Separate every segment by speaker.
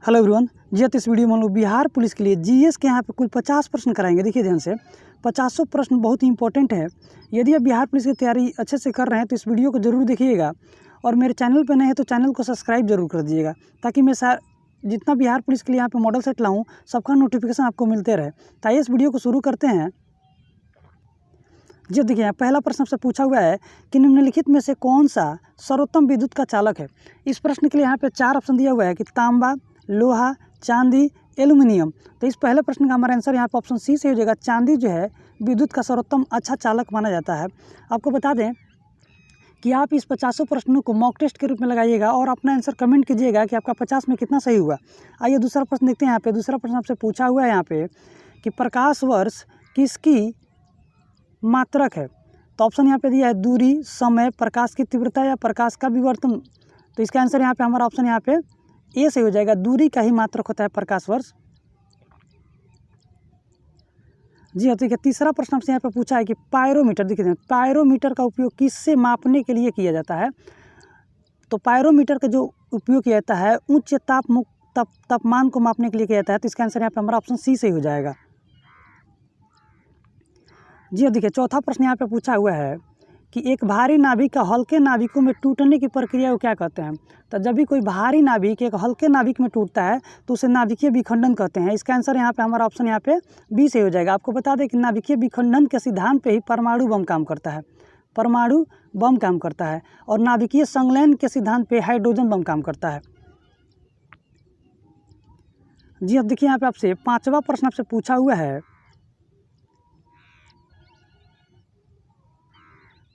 Speaker 1: Hello everyone जी। इस video में हम लोग बिहार पुलिस के लिए जीएस के यहाँ पे कुल 50 प्रश्न कराएंगे। देखिए ध्यान से, 50 प्रश्न बहुत ही इंपॉर्टेंट है। यदि आप बिहार पुलिस की तैयारी अच्छे से कर रहे हैं तो इस वीडियो को जरूर देखिएगा, और मेरे चैनल पर नए हैं तो चैनल को सब्सक्राइब जरूर कर दीजिएगा, ताकि मैं जितना बिहार पुलिस के लिए यहाँ पे मॉडल सेट लाऊँ सबका नोटिफिकेशन आपको मिलते रहे। तो आइए इस वीडियो को शुरू करते हैं। जी देखिए, पहला प्रश्न आपसे पूछा हुआ है कि निम्नलिखित में से कौन सा सर्वोत्तम विद्युत का चालक है। इस प्रश्न के लिए यहाँ पे 4 ऑप्शन दिया हुआ है कि तांबा, लोहा, चांदी, एल्यूमिनियम। तो इस पहले प्रश्न का हमारा आंसर यहाँ पे ऑप्शन सी से हो जाएगा। चांदी जो है विद्युत का सर्वोत्तम अच्छा चालक माना जाता है। आपको बता दें कि आप इस 50 प्रश्नों को मॉक टेस्ट के रूप में लगाइएगा और अपना आंसर कमेंट कीजिएगा कि आपका 50 में कितना सही हुआ। आइए दूसरा प्रश्न देखते हैं। यहाँ पे दूसरा प्रश्न आपसे पूछा हुआ है यहाँ पे कि प्रकाश वर्ष किसकी मात्रक है। तो ऑप्शन यहाँ पे दिया है दूरी, समय, प्रकाश की तीव्रता या प्रकाश का विवर्तन। तो इसका आंसर यहाँ पे हमारा ऑप्शन यहाँ पे ए से हो जाएगा। दूरी का ही मात्रक होता है प्रकाश वर्ष। जी हाँ, ठीक है। तीसरा प्रश्न आपसे यहाँ पे पूछा है कि पायरोमीटर, देखिए पायरोमीटर का उपयोग किससे मापने के लिए किया जाता है। तो पायरोमीटर का जो उपयोग किया जाता है उच्च तापमान को मापने के लिए किया जाता है। तो इसका आंसर यहाँ पे हमारा ऑप्शन सी से हो जाएगा। जी हाँ, देखिए चौथा प्रश्न यहाँ पे पूछा हुआ है कि एक भारी नाभिक का हल्के नाभिकों में टूटने की प्रक्रिया को क्या कहते हैं। तो जब भी कोई भारी नाभिक एक हल्के नाभिक में टूटता है तो उसे नाभिकीय विखंडन कहते हैं। इसका आंसर यहाँ पे हमारा ऑप्शन यहाँ पे बी से हो जाएगा। आपको बता दें कि नाभिकीय विखंडन के सिद्धांत पे ही परमाणु बम काम करता है। परमाणु बम काम करता है और नाभिकीय संलयन के सिद्धांत पे हाइड्रोजन बम काम करता है। जी अब देखिए यहाँ पे आपसे 5वां प्रश्न आपसे पूछा हुआ है।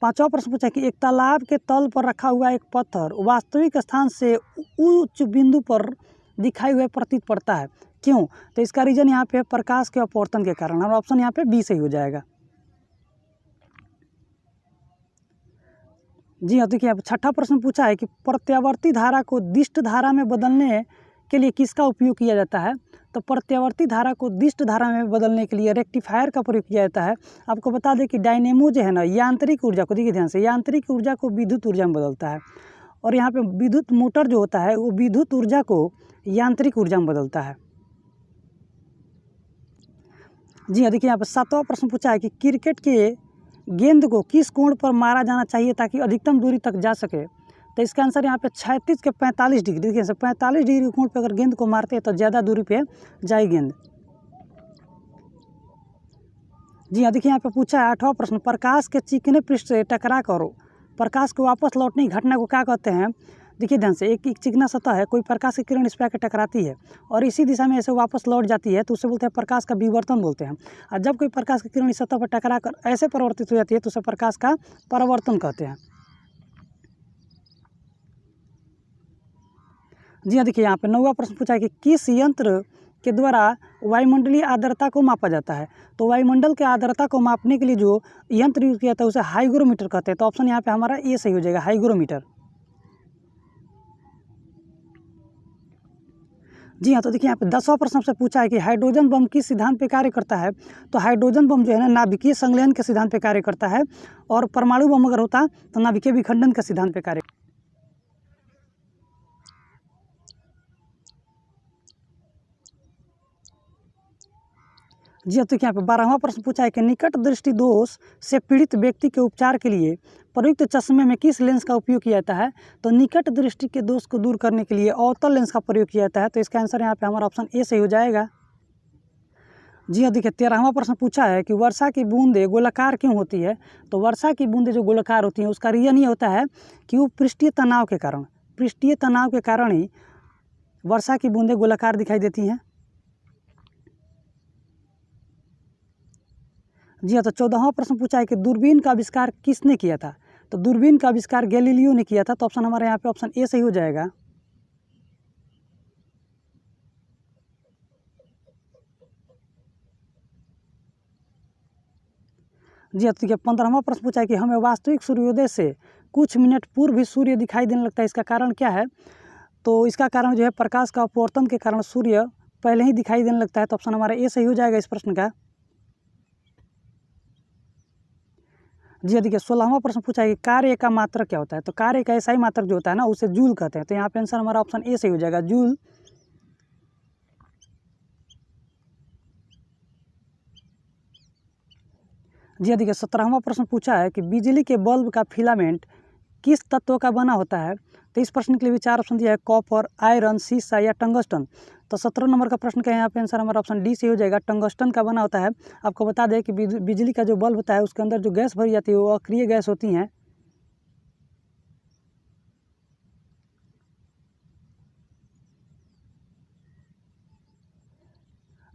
Speaker 1: 5वां प्रश्न पूछा कि एक तालाब के तल पर रखा हुआ एक पत्थर वास्तविक स्थान से उच्च बिंदु पर दिखाई हुए प्रतीत पड़ता है, क्यों। तो इसका रीजन यहाँ पे प्रकाश के अपवर्तन के कारण, और ऑप्शन यहाँ पे बी से ही हो जाएगा। जी हाँ, देखिए 6ठा प्रश्न पूछा है कि प्रत्यावर्ती धारा को दिष्ट धारा में बदलने के लिए किसका उपयोग किया जाता है। तो प्रत्यावर्ती धारा को दिष्ट धारा में बदलने के लिए रेक्टिफायर का प्रयोग किया जाता है। आपको बता दें कि डायनेमो जो है ना, यांत्रिक ऊर्जा को, देखिए ध्यान से, यांत्रिक ऊर्जा को विद्युत ऊर्जा में बदलता है, और यहाँ पे विद्युत मोटर जो होता है वो विद्युत ऊर्जा को यांत्रिक ऊर्जा में बदलता है। जी हाँ, देखिए यहाँ पर 7वां प्रश्न पूछा है कि क्रिकेट के गेंद को किस कोण पर मारा जाना चाहिए ताकि अधिकतम दूरी तक जा सके। तो इसका आंसर यहाँ पे 36 के 45 डिग्री, देखिए 45 डिग्री कोण पे अगर गेंद को मारते हैं तो ज़्यादा दूरी पे जाए गेंद। जी हाँ, देखिए यहाँ पे पूछा है 8वां प्रश्न, प्रकाश के चिकने पृष्ठ से टकरा कर प्रकाश को वापस लौटने की घटना को क्या कहते हैं। देखिए ध्यान से, एक चिकना सतह है, कोई प्रकाश की किरण इस पर आकर टकराती है और इसी दिशा में ऐसे वापस लौट जाती है तो उसे बोलते हैं प्रकाश का विवर्तन बोलते हैं। और जब कोई प्रकाश की किरण इस सतह पर टकरा कर ऐसे परिवर्तित हो जाती है तो उसे प्रकाश का परावर्तन कहते हैं। जी हाँ, देखिए यहाँ पे 9वां प्रश्न पूछा है कि किस यंत्र के द्वारा वायुमंडलीय आर्द्रता को मापा जाता है। तो वायुमंडल के आर्द्रता को मापने के लिए जो यंत्र यूज किया जाता है उसे हाइग्रोमीटर कहते हैं। तो ऑप्शन यहाँ पे हमारा ए सही हो जाएगा, हाइग्रोमीटर। जी हाँ, तो देखिए यहाँ पे 10वां प्रश्न आपसे पूछा है कि हाइड्रोजन बम किस सिद्धांत पे कार्य करता है। तो हाइड्रोजन बम जो है ना नाभिकीय संलयन के सिद्धांत पे कार्य करता है, और परमाणु बम अगर होता तो नाभिकीय विखंडन के सिद्धांत पे कार्य। जी हाँ, तो यहाँ पे 12वां प्रश्न पूछा है कि निकट दृष्टि दोष से पीड़ित व्यक्ति के उपचार के लिए प्रयुक्त चश्मे में किस लेंस का उपयोग किया जाता है। तो निकट दृष्टि के दोष को दूर करने के लिए अवतल लेंस का प्रयोग किया जाता है। तो इसका आंसर यहाँ पे हमारा ऑप्शन ए से हो जाएगा। जी हाँ, देखिए 13वां प्रश्न पूछा है कि वर्षा की बूंदें गोलाकार क्यों होती है। तो वर्षा की बूंदें जो गोलाकार होती हैं उसका रीजन ये होता है कि वो पृष्ठीय तनाव के कारण ही वर्षा की बूंदें गोलाकार दिखाई देती हैं। जी हाँ, तो 14वां प्रश्न पूछा है कि दूरबीन का आविष्कार किसने किया था। तो दूरबीन का आविष्कार गैलीलियो ने किया था। तो ऑप्शन हमारे यहाँ पे ऑप्शन ए सही हो जाएगा। जी हाँ, तो देखिए 15वां प्रश्न पूछा है कि हमें वास्तविक सूर्योदय से कुछ मिनट पूर्व भी सूर्य दिखाई देने लगता है, इसका कारण क्या है। तो इसका कारण जो है प्रकाश का अपवर्तन के कारण सूर्य पहले ही दिखाई देने लगता है। तो ऑप्शन हमारा ए सही हो जाएगा इस प्रश्न का। जी देखिए 16वां प्रश्न पूछा है कि कार्य का मात्रक क्या होता है। तो कार्य का ऐसा ही मात्रक जो होता है ना उसे जूल कहते हैं। तो यहाँ पे आंसर हमारा ऑप्शन ए सही हो जाएगा, जूल। जी हाँ, देखिए 17वां प्रश्न पूछा है कि बिजली के बल्ब का फिलामेंट किस तत्व का बना होता है। तो इस प्रश्न के लिए भी 4 ऑप्शन दिया है, कॉपर, आयरन, सीसा या टंगस्टन। तो 17 नंबर का प्रश्न का यहाँ पे आंसर हमारा ऑप्शन डी से हो जाएगा, टंगस्टन का बना होता है। आपको बता दें कि बिजली का जो बल्ब होता है उसके अंदर जो गैस भरी जाती है वो अक्रिय गैस होती हैं।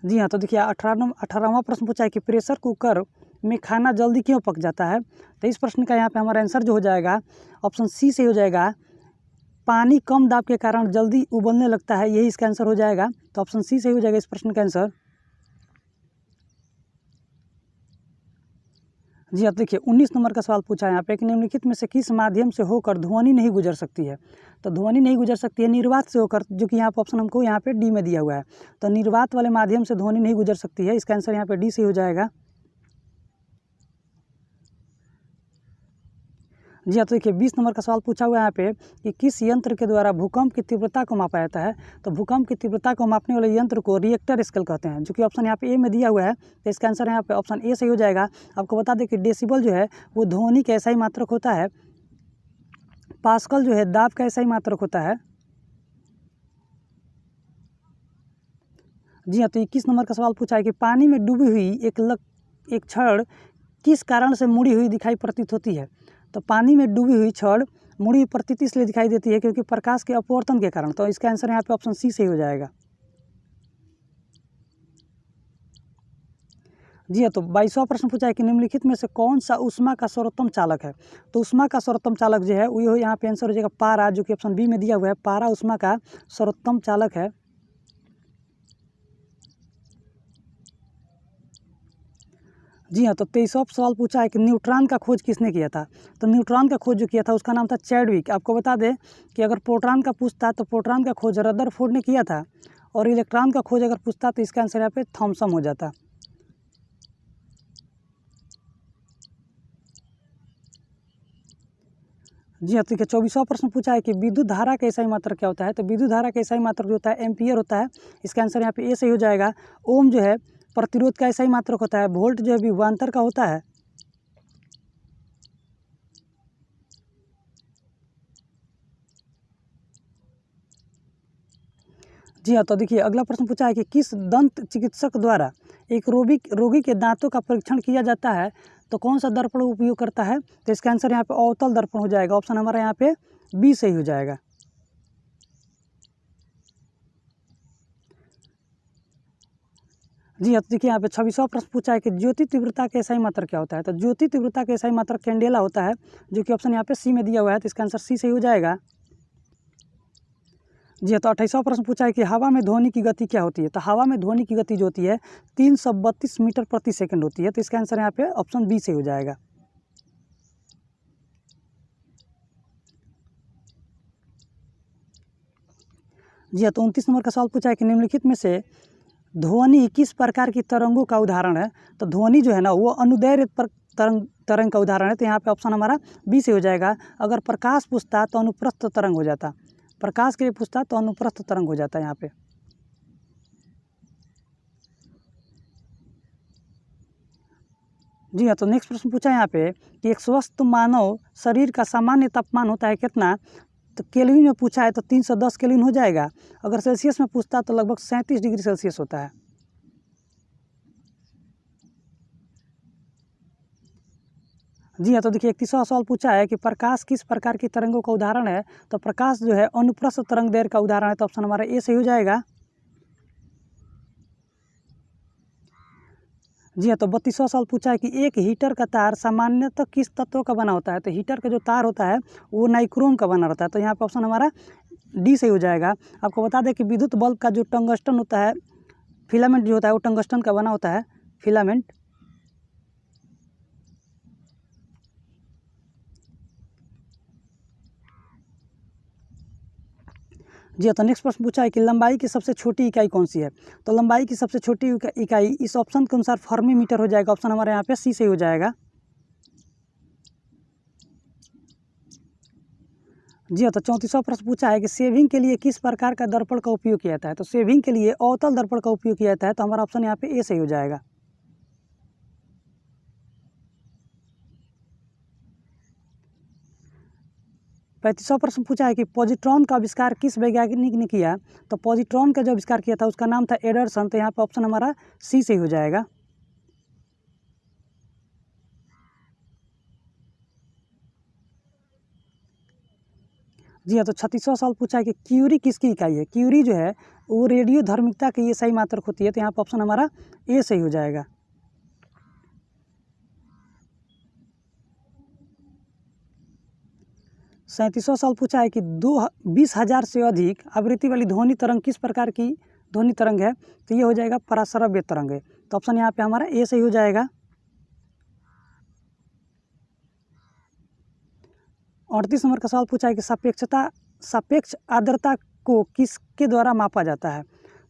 Speaker 1: जी हाँ, तो देखिए 18वां प्रश्न पूछा है कि प्रेशर कुकर में खाना जल्दी क्यों पक जाता है। तो इस प्रश्न का यहाँ पे हमारा आंसर जो हो जाएगा ऑप्शन सी से हो जाएगा, पानी कम दाब के कारण जल्दी उबलने लगता है, यही इसका आंसर हो जाएगा। तो ऑप्शन सी से हो जाएगा इस प्रश्न का आंसर। जी अब देखिए 19 नंबर का सवाल पूछा है यहाँ पे कि निम्नलिखित में से किस माध्यम से होकर ध्वनि नहीं गुजर सकती है। तो ध्वनि नहीं गुजर सकती है निर्वात से होकर, जो कि यहाँ पे ऑप्शन हमको यहाँ पे डी में दिया हुआ है। तो निर्वात वाले माध्यम से ध्वनि नहीं गुजर सकती है, इसका आंसर यहाँ पे डी से हो जाएगा। जी हाँ, तो देखिए 20 नंबर का सवाल पूछा हुआ है यहाँ पे कि किस यंत्र के द्वारा भूकंप की तीव्रता को मापा जाता है। तो भूकंप की तीव्रता को मापने वाले यंत्र को रिएक्टर स्केल कहते हैं, जो कि ऑप्शन यहाँ पे ए में दिया हुआ है। तो इसका आंसर यहाँ पे ऑप्शन ए सही हो जाएगा। आपको बता दें कि डेसिबल जो है वो ध्वनि का ऐसा ही मात्रक होता है, पास्कल जो है दाब का ऐसा ही मात्रक होता है। जी हाँ, तो 21 नंबर का सवाल पूछा है कि पानी में डूबी हुई एक छड़ किस कारण से मुड़ी हुई दिखाई प्रतीत होती है। तो पानी में डूबी हुई छड़ मुड़ी हुई प्रतीत इसलिए दिखाई देती है क्योंकि प्रकाश के अपवर्तन के कारण। तो इसका आंसर यहाँ पे ऑप्शन सी सही हो जाएगा। जी हाँ, तो 22वां प्रश्न पूछा है कि निम्नलिखित में से कौन सा ऊष्मा का सर्वोत्तम चालक है। तो ऊष्मा का सर्वोत्तम चालक जो है वो यहाँ पे आंसर हो जाएगा पारा, जो कि ऑप्शन बी में दिया हुआ है। पारा ऊष्मा का सर्वोत्तम चालक है। जी हाँ, तो 23वां सवाल पूछा है कि न्यूट्रॉन का खोज किसने किया था। तो न्यूट्रॉन का खोज जो किया था उसका नाम था चैडविक। आपको बता दें कि अगर प्रोटॉन का पूछता तो प्रोटॉन का खोज रदरफोर्ड ने किया था, और इलेक्ट्रॉन का खोज अगर पूछता तो इसका आंसर यहाँ पे थॉमसन हो जाता। जी हाँ, ठीक है। 24वां प्रश्न पूछा है कि विद्युत धारा का एसआई मात्रक क्या होता है। तो विद्युत धारा का एसआई मात्रक जो होता है एम्पियर होता है, इसका आंसर यहाँ पे ए सही हो जाएगा। ओम जो है प्रतिरोध का एसआई मात्रक होता है। वोल्ट जो है विभवांतर का होता है। जी हाँ, तो देखिए अगला प्रश्न पूछा है कि किस दंत चिकित्सक द्वारा एक रोगी के दांतों का परीक्षण किया जाता है। तो कौन सा दर्पण उपयोग करता है। तो इसका आंसर यहाँ पे अवतल दर्पण हो जाएगा। ऑप्शन हमारा यहाँ पे बी सही हो जाएगा। जी हाँ, तो देखिए यहाँ पे 26वां प्रश्न पूछा है कि ज्योति तीव्रता का एसआई मात्रक क्या होता है। तो ज्योति तीव्रता का एसआई मात्रक कैंडेला होता है, जो कि ऑप्शन यहाँ पे सी में दिया हुआ है। तो इसका आंसर सी सही हो जाएगा। जी हाँ, तो 28वां प्रश्न पूछा है कि हवा में ध्वनि की गति क्या होती है। तो हवा में ध्वनि की गति जो होती है 332 मीटर प्रति सेकंड होती है। तो इसका आंसर यहाँ पे ऑप्शन बी से हो जाएगा। जी हाँ, तो 29 नंबर का सवाल पूछा है कि निम्नलिखित में से ध्वनि किस प्रकार की तरंगों का उदाहरण है। तो ध्वनि जो है ना वो अनुदैर्घ्य तरंग का उदाहरण है। तो यहाँ पे ऑप्शन हमारा बी से हो जाएगा। अगर प्रकाश पूछता तो अनुप्रस्थ तरंग हो जाता, प्रकाश के लिए पूछता तो अनुप्रस्थ तरंग हो जाता है यहाँ पे। जी हाँ, तो नेक्स्ट प्रश्न पूछा है यहाँ पे कि एक स्वस्थ मानव शरीर का सामान्य तापमान होता है कितना। तो केल्विन में पूछा है तो 310 केल्विन हो जाएगा। अगर सेल्सियस में पूछता तो लगभग 37 डिग्री सेल्सियस होता है। जी हाँ, तो देखिए 31वां सवाल पूछा है कि प्रकाश किस प्रकार की तरंगों का उदाहरण है। तो प्रकाश जो है अनुप्रस्थ तरंग दैर्घ्य का उदाहरण है। तो ऑप्शन हमारा ए सही हो जाएगा। जी हाँ, तो 32वां सवाल पूछा है कि एक हीटर का तार सामान्यतः किस तत्व का बना होता है। तो हीटर का जो तार होता है वो नाइक्रोम का बना रहता है। तो यहाँ पे ऑप्शन हमारा डी सही हो जाएगा। आपको बता दें कि विद्युत बल्ब का जो टंगस्टन होता है, फिलामेंट जो होता है वो टंगस्टन का बना होता है, फिलामेंट। जी हाँ, तो नेक्स्ट प्रश्न पूछा है कि लंबाई की सबसे छोटी इकाई कौन सी है। तो लंबाई की सबसे छोटी इकाई इस ऑप्शन के अनुसार फर्मी मीटर हो जाएगा। ऑप्शन हमारे यहाँ पे सी सही हो जाएगा। जी हाँ, तो 34वां प्रश्न पूछा है कि सेविंग के लिए किस प्रकार का दर्पण का उपयोग किया जाता है। तो सेविंग के लिए अवतल दर्पण का उपयोग किया जाता है। तो हमारा ऑप्शन यहाँ पे ए सही हो जाएगा। 35वां प्रश्न पूछा है कि पॉजिट्रॉन का आविष्कार किस वैज्ञानिक ने किया। तो पॉजिट्रॉन का जो आविष्कार किया था उसका नाम था एडरसन। तो यहाँ पे ऑप्शन हमारा सी सही हो जाएगा। जी हाँ, तो 36वां सवाल पूछा है कि क्यूरी किसकी इकाई है। क्यूरी जो है वो रेडियो धार्मिकता की ये सही मात्रक होती है। तो यहाँ पर ऑप्शन हमारा ए सही हो जाएगा। 37वां सवाल पूछा है कि 20,000 से अधिक आवृत्ति वाली ध्वनि तरंग किस प्रकार की ध्वनि तरंग है। तो ये हो जाएगा पराश्रव्य तरंग है। तो ऑप्शन यहाँ पे हमारा ए सही हो जाएगा। 38 नंबर का सवाल पूछा है कि सापेक्ष आर्द्रता को किसके द्वारा मापा जाता है।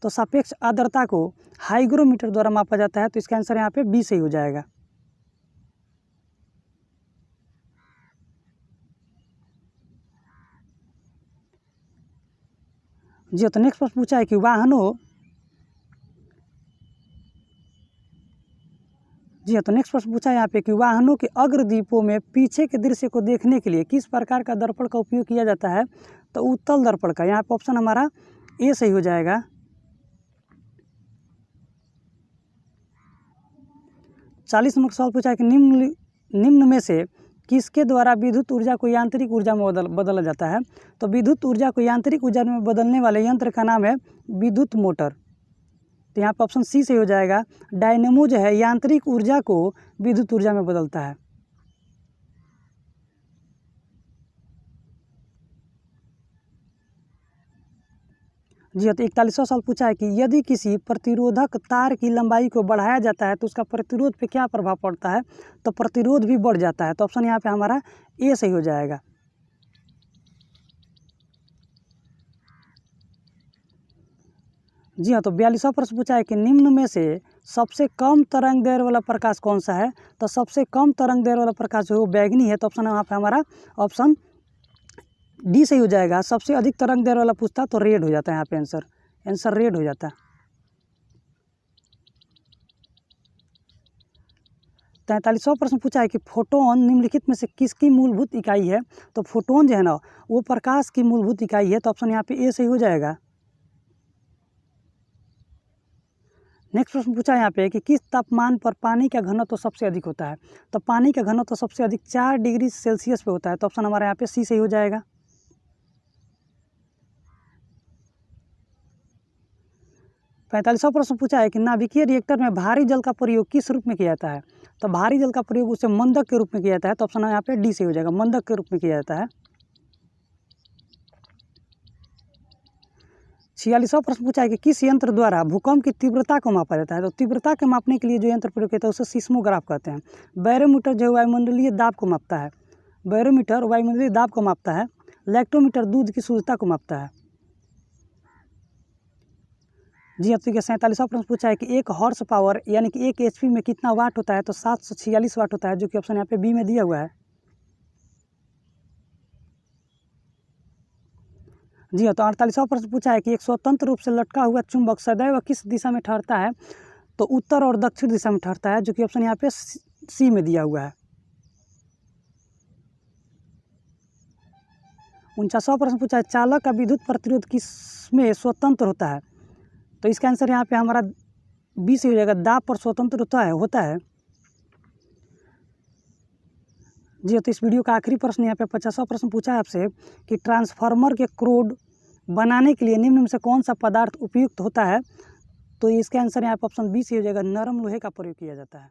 Speaker 1: तो सापेक्ष आर्द्रता को हाइग्रोमीटर द्वारा मापा जाता है। तो इसका आंसर यहाँ पे बी सही हो जाएगा। जी तो नेक्स्ट प्रश्न पूछा है कि यहाँ पे कि वाहनों के अग्रदीपों में पीछे के दृश्य को देखने के लिए किस प्रकार का दर्पण का उपयोग किया जाता है। तो उत्तल दर्पण का। यहाँ पे ऑप्शन हमारा ए सही हो जाएगा। 40 नंबर का सवाल पूछा है कि निम्न में से किसके द्वारा विद्युत ऊर्जा को यांत्रिक ऊर्जा में बदला जाता है। तो विद्युत ऊर्जा को यांत्रिक ऊर्जा में बदलने वाले यंत्र का नाम है विद्युत मोटर। तो यहाँ पर ऑप्शन सी सही हो जाएगा। डायनेमो जो है यांत्रिक ऊर्जा को विद्युत ऊर्जा में बदलता है। जी हाँ, तो 41वां सवाल पूछा है कि यदि किसी प्रतिरोधक तार की लंबाई को बढ़ाया जाता है तो उसका प्रतिरोध पे क्या प्रभाव पड़ता है। तो प्रतिरोध भी बढ़ जाता है। तो ऑप्शन यहाँ पे हमारा ए सही हो जाएगा। जी हाँ, तो 42वां प्रश्न पूछा है कि निम्न में से सबसे कम तरंग दैर्घ्य वाला प्रकाश कौन सा है। तो सबसे कम तरंग दैर्घ्य वाला प्रकाश जो है वो बैगनी है। तो ऑप्शन यहाँ पे हमारा ऑप्शन डी सही हो जाएगा। सबसे अधिक तरंग दैर्घ्य वाला पूछता तो रेड हो जाता है। यहाँ पे आंसर रेड हो जाता है। 43वां प्रश्न पूछा है कि फोटोन निम्नलिखित में से किसकी मूलभूत इकाई है। तो फोटोन जो है ना वो प्रकाश की मूलभूत इकाई है। तो ऑप्शन यहाँ पे ए सही हो जाएगा। नेक्स्ट प्रश्न पूछा है यहाँ पे कि किस तापमान पर पानी का घनत्व सबसे अधिक होता है। तो पानी का घनत्व सबसे अधिक 4 डिग्री सेल्सियस पे होता है। तो ऑप्शन हमारा यहाँ पे सी सही हो जाएगा। 45वां प्रश्न पूछा है कि नाभिकीय रिएक्टर में भारी जल का प्रयोग किस रूप में किया जाता है। तो भारी जल का प्रयोग उसे मंदक के रूप में किया जाता है। तो ऑप्शन यहाँ पे डी सही हो जाएगा। मंदक के रूप में किया जाता है। 46वां प्रश्न पूछा है कि किस यंत्र द्वारा भूकंप की तीव्रता को मापा जाता है। तो तीव्रता के मापने के लिए जो यंत्र प्रयोग किया था उसे सिस्मोग्राफ कहते हैं। बैरोमीटर जो वायुमंडलीय दाब को मापता है। बैरोमीटर वायुमंडलीय दाब को मापता है। लैक्टोमीटर दूध की शुद्धता को मापता है। जी अब देखिए 47वां प्रश्न पूछा है कि 1 हॉर्स पावर यानी कि 1 HP में कितना वाट होता है। तो 746 वाट होता है, जो कि ऑप्शन यहाँ पे बी में दिया हुआ है। जी हाँ, तो 48वां प्रश्न पूछा है कि एक स्वतंत्र रूप से लटका हुआ चुंबक सदैव किस दिशा में ठहरता है। तो उत्तर और दक्षिण दिशा में ठहरता है, जो कि ऑप्शन यहाँ पे सी में दिया हुआ है। 49वां प्रश्न पूछा है चालक का विद्युत प्रतिरोध किस में स्वतंत्र होता है। तो इसका आंसर यहाँ पे हमारा बी से हो जाएगा। दाब पर स्वतंत्र होता है। जी तो इस वीडियो का आखिरी प्रश्न यहाँ पे 50वां प्रश्न पूछा है आपसे कि ट्रांसफार्मर के क्रोड बनाने के लिए निम्न में से कौन सा पदार्थ उपयुक्त होता है। तो इसका आंसर यहाँ पे ऑप्शन बी से हो जाएगा। नरम लोहे का प्रयोग किया जाता है।